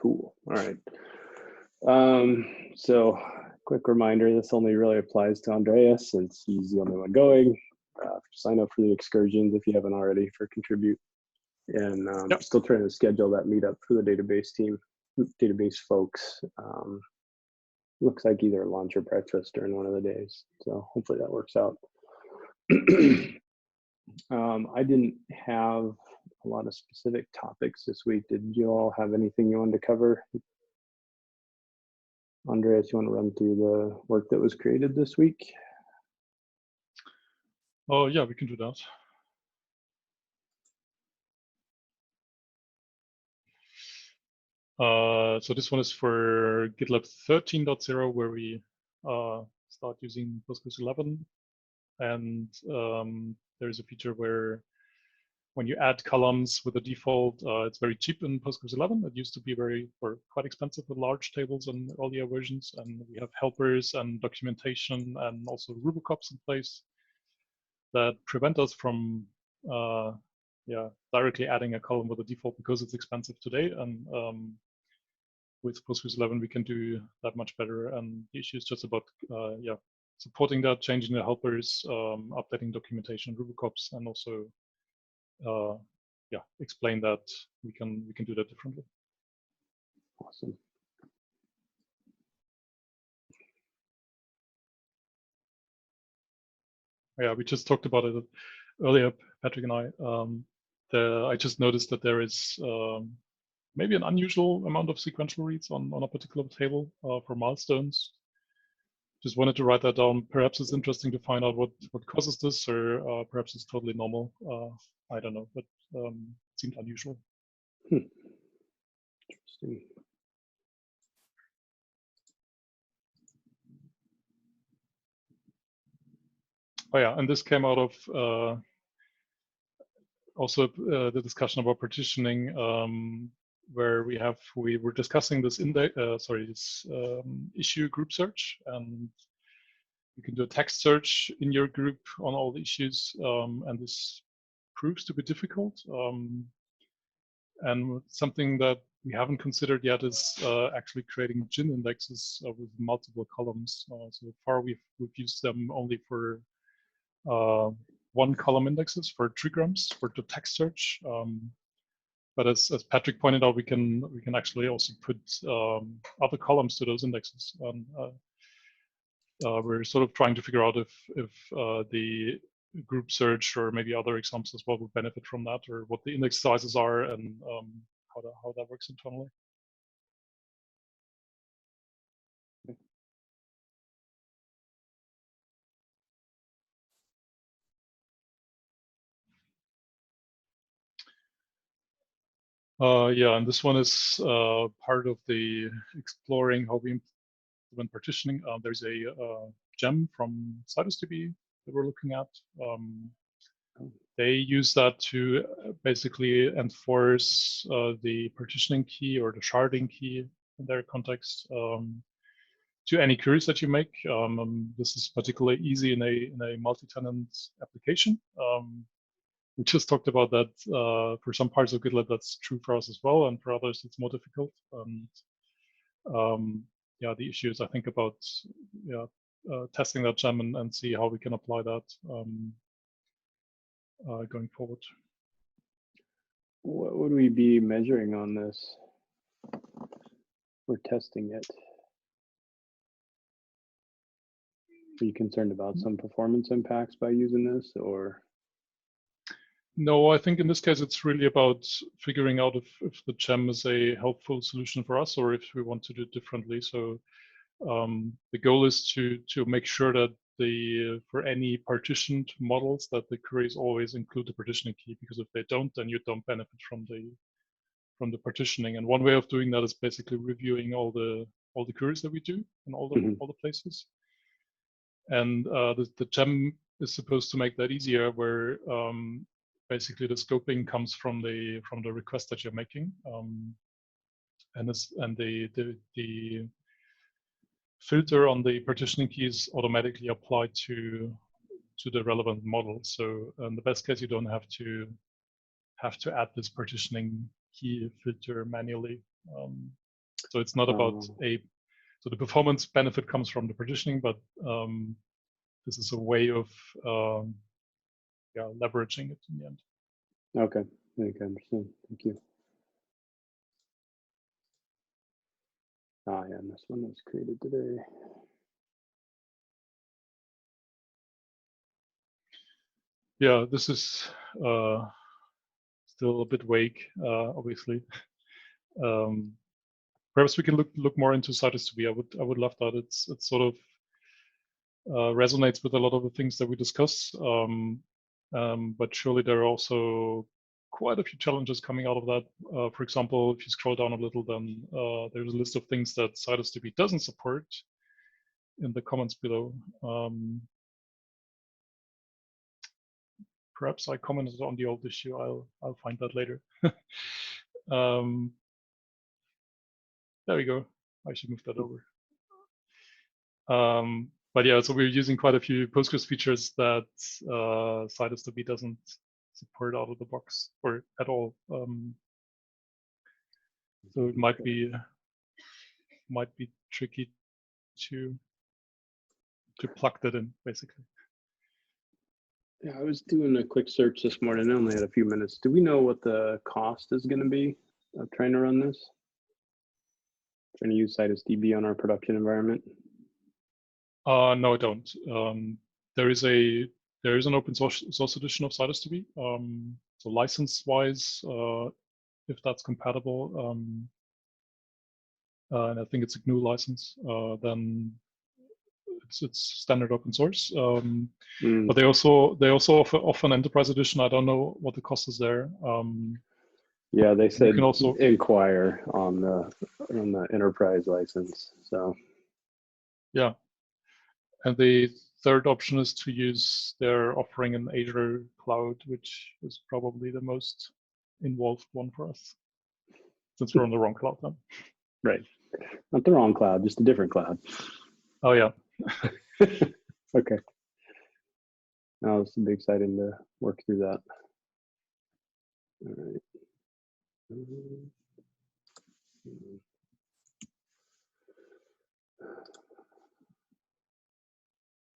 Cool. All right. So quick reminder, this only really applies to Andreas since he's the only one going. Sign up for the excursions if you haven't already for Contribute. And Yep. Still trying to schedule that meetup for the database team, database folks. Looks like either lunch or breakfast during one of the days. So hopefully that works out. I didn't have a lot of specific topics this week. Did you all have anything you wanted to cover? Andreas, you want to run through the work that was created this week? Oh, yeah, we can do that. So this one is for GitLab 13.0, where we start using Postgres 11. And there's a feature where when you add columns with the default, it's very cheap in Postgres 11. It used to be quite expensive with large tables in earlier versions. And we have helpers and documentation and also rubicops in place that prevent us from directly adding a column with a default because it's expensive today. And with Postgres 11, we can do that much better. And the issue is just about supporting that, changing the helpers, updating documentation, rubicops, and also explain that we can do that differently. Awesome. Yeah, we just talked about it earlier, Patrick and I. I just noticed that there is maybe an unusual amount of sequential reads on a particular table for milestones. Just wanted to write that down. Perhaps it's interesting to find out what causes this, or perhaps it's totally normal. I don't know, but it seemed unusual. Interesting. Oh yeah, and this came out of also the discussion about partitioning, where we were discussing this issue group search, and you can do a text search in your group on all the issues, and this proves to be difficult. And something that we haven't considered yet is actually creating gin indexes with multiple columns. So far, we've used them only for one column indexes for trigrams for the text search. But as Patrick pointed out, we can actually also put other columns to those indexes. We're sort of trying to figure out if the group search or maybe other examples as well would benefit from that, or what the index sizes are, and how that works internally. Yeah, and this one is part of the exploring how we implement partitioning. There's a gem from CitusDB that we're looking at. They use that to basically enforce the partitioning key or the sharding key in their context to any queries that you make. This is particularly easy in a multi-tenant application. We just talked about that for some parts of GitLab, that's true for us as well, and for others, it's more difficult. Yeah, the issue is, I think, about testing that gem and see how we can apply that going forward. What would we be measuring on this? We're testing it. Are you concerned about some performance impacts by using this, or? No, I think in this case, it's really about figuring out if the gem is a helpful solution for us, or if we want to do it differently. So the goal is to make sure that for any partitioned models, that the queries always include the partitioning key, because if they don't, then you don't benefit from the partitioning. And one way of doing that is basically reviewing all the queries that we do in all the places. And the gem is supposed to make that easier, where basically the scoping comes from the request that you're making, and the filter on the partitioning key is automatically applied to the relevant model. So in the best case, you don't have to add this partitioning key filter manually. So it's not about so the performance benefit comes from the partitioning, but this is a way of leveraging it in the end. Okay, I think I understand. Thank you. Ah, yeah, and this one was created today. Yeah, this is still a bit vague, obviously. Perhaps we can look more into Citus2B. I would love that. It's sort of resonates with a lot of the things that we discuss. But surely there are also quite a few challenges coming out of that. For example, if you scroll down a little, then there's a list of things that Citus2B doesn't support in the comments below. Perhaps I commented on the old issue. I'll find that later. There we go. I should move that over. But yeah, so we're using quite a few Postgres features that Citus2B doesn't support out of the box or at all. So it might be tricky to plug that in, basically. Yeah, I was doing a quick search this morning. I only had a few minutes. Do we know what the cost is going to be of trying to run this? Trying to use Citus2B on our production environment? No, I don't. There is an open source edition of Citus2B. So license-wise, if that's compatible, and I think it's a GNU license, then it's standard open source. But they also offer an enterprise edition. I don't know what the cost is there. Yeah, they said you can also inquire on the enterprise license. So yeah, and the third option is to use their offering in Azure Cloud, which is probably the most involved one for us, since we're on the wrong cloud then. Right, not the wrong cloud, just a different cloud. Oh yeah. Okay. Now it's be exciting to work through that. All right.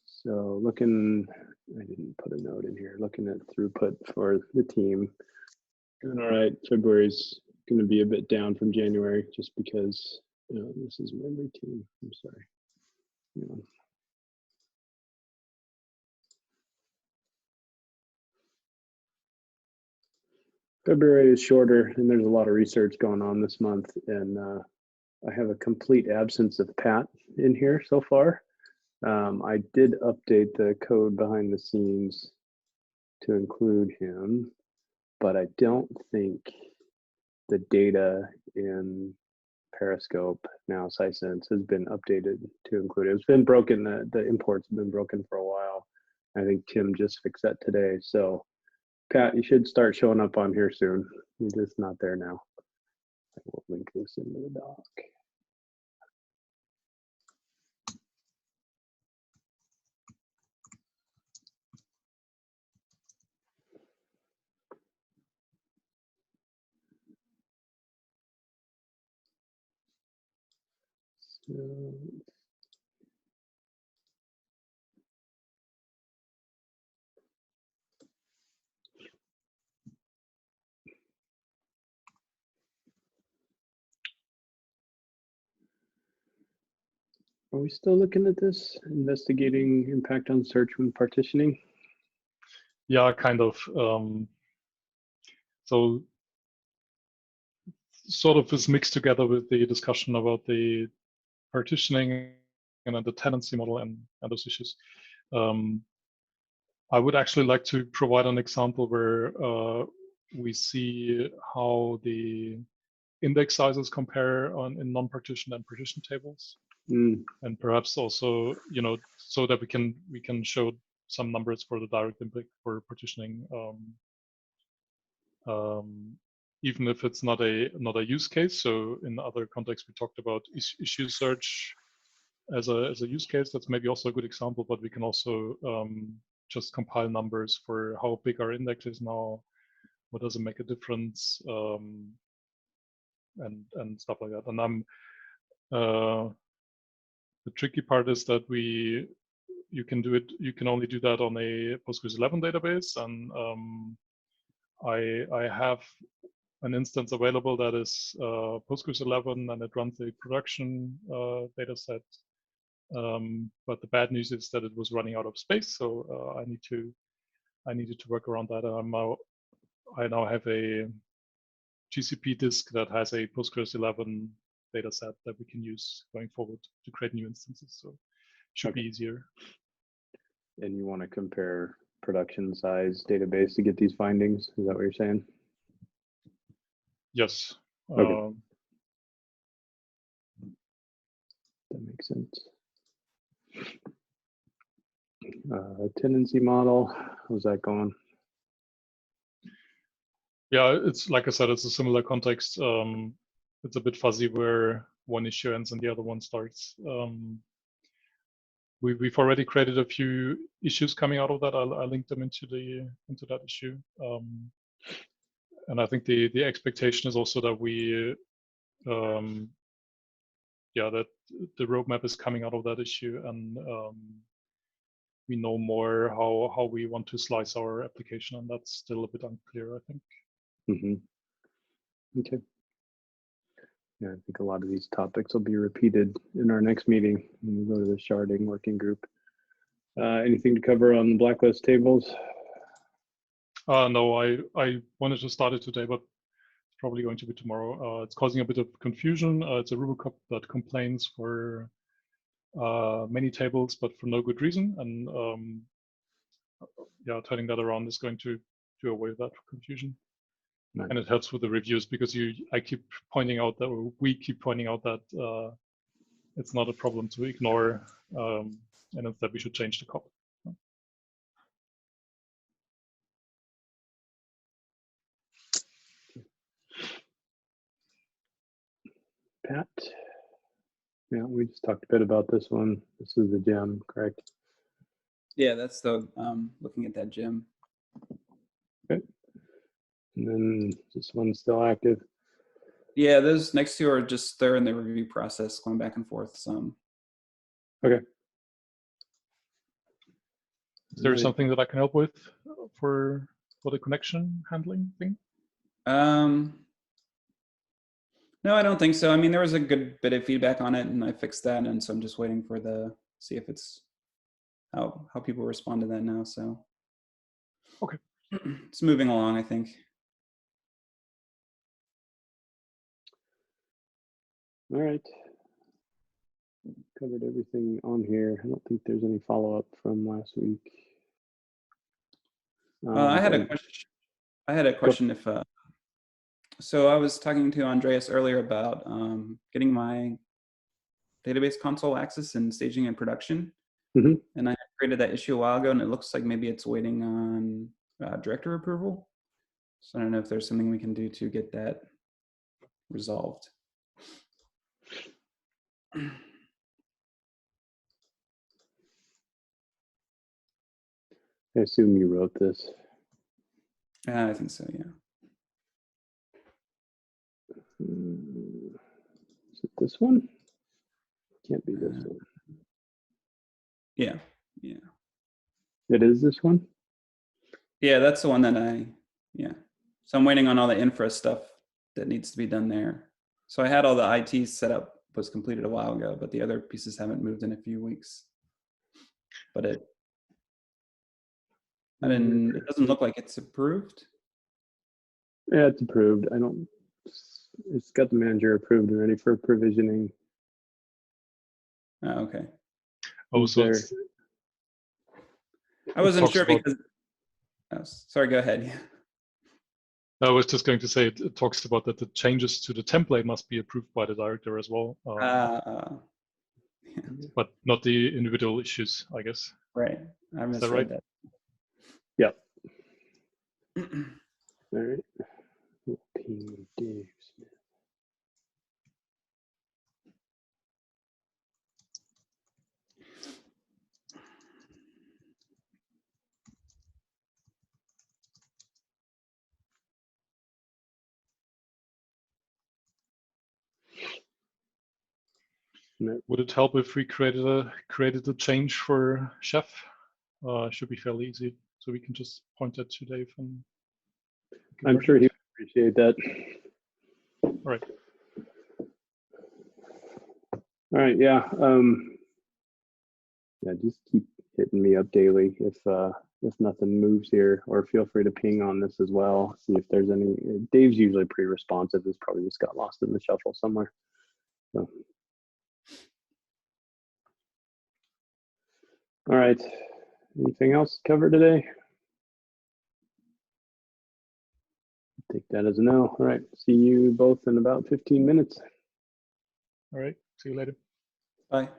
So looking, I didn't put a note in here, looking at throughput for the team. Doing all right. February's going to be a bit down from January just because this is memory team. I'm sorry. Yeah. February is shorter and there's a lot of research going on this month, and I have a complete absence of Pat in here so far. I did update the code behind the scenes to include him, but I don't think the data in Periscope, now Sisense, has been updated to include it. It's been broken, the imports have been broken for a while. I think Tim just fixed that today. So Pat, you should start showing up on here soon. You're just not there now. I will link this into the doc. So, are we still looking at this? Investigating impact on search when partitioning? Yeah, kind of. So sort of is mixed together with the discussion about the partitioning and then the tenancy model and those issues. I would actually like to provide an example where we see how the index sizes compare in non-partitioned and partition tables, and perhaps also, so that we can show some numbers for the direct impact for partitioning, even if it's not a use case. So in other contexts, we talked about issue search as a use case. That's maybe also a good example, but we can also just compile numbers for how big our index is now, what does it make a difference, and stuff like that. And The tricky part is that you can only do that on a Postgres 11 database, and I have an instance available that is Postgres 11, and it runs a production data set. But the bad news is that it was running out of space, so I needed to work around that. I now have a GCP disk that has a Postgres 11 data set that we can use going forward to create new instances. So it should be easier. And you want to compare production size database to get these findings? Is that what you're saying? Yes. Okay. That makes sense. Tendency model, how's that going? Yeah, it's like I said, it's a similar context. It's a bit fuzzy where one issue ends and the other one starts. We've already created a few issues coming out of that. I linked them into that issue. And I think the expectation is also that that the roadmap is coming out of that issue, and we know more how we want to slice our application, and that's still a bit unclear, I think. Mm-hmm. Okay. Yeah, I think a lot of these topics will be repeated in our next meeting when we go to the sharding working group. Anything to cover on the blacklist tables? No, I wanted to start it today, but it's probably going to be tomorrow. It's causing a bit of confusion. It's a Ruby that complains for many tables, but for no good reason. And yeah, turning that around is going to do away with that confusion. Nice. And it helps with the reviews because I keep pointing out that, or we keep pointing out that it's not a problem to ignore, and instead we should change the copy. Pat? Yeah, we just talked a bit about this one. This is the gem, correct? Yeah, that's the looking at that gem. Okay. And then this one's still active. Yeah, those next two are just they're in the review process, going back and forth some. Okay. Is there something that I can help with for the connection handling thing? No, I don't think so. I mean, there was a good bit of feedback on it, and I fixed that, and so I'm just waiting for see if it's how people respond to that now. So okay, it's moving along, I think. All right. Covered everything on here. I don't think there's any follow-up from last week. I had a question. If so I was talking to Andreas earlier about getting my database console access and staging and production. Mm-hmm. And I created that issue a while ago, and it looks like maybe it's waiting on director approval. So I don't know if there's something we can do to get that resolved. I assume you wrote this. I think so, yeah. Is it this one? Can't be this one. Yeah. It is this one? Yeah, that's the one that So I'm waiting on all the infra stuff that needs to be done there. So I had all the IT setup was completed a while ago, but the other pieces haven't moved in a few weeks. But it doesn't look like it's approved. Yeah, it's approved. It's got the manager approved and ready for provisioning. Oh, okay. Oh, so I wasn't sure because. Oh, sorry, go ahead. I was just going to say it talks about that the changes to the template must be approved by the director as well. But not the individual issues, I guess. Right. I misread that. Yep. All right. Team Dave Smith. Would it help if we created a change for chef? Should be fairly easy, so we can just point that to Dave and I'm sure he would appreciate that. All right. All right, yeah. Yeah, just keep hitting me up daily if nothing moves here, or feel free to ping on this as well. See if there's any. Dave's usually pretty responsive. This probably just got lost in the shuffle somewhere. So. All right. Anything else covered today? Take that as a no. All right. See you both in about 15 minutes. All right. See you later. Bye.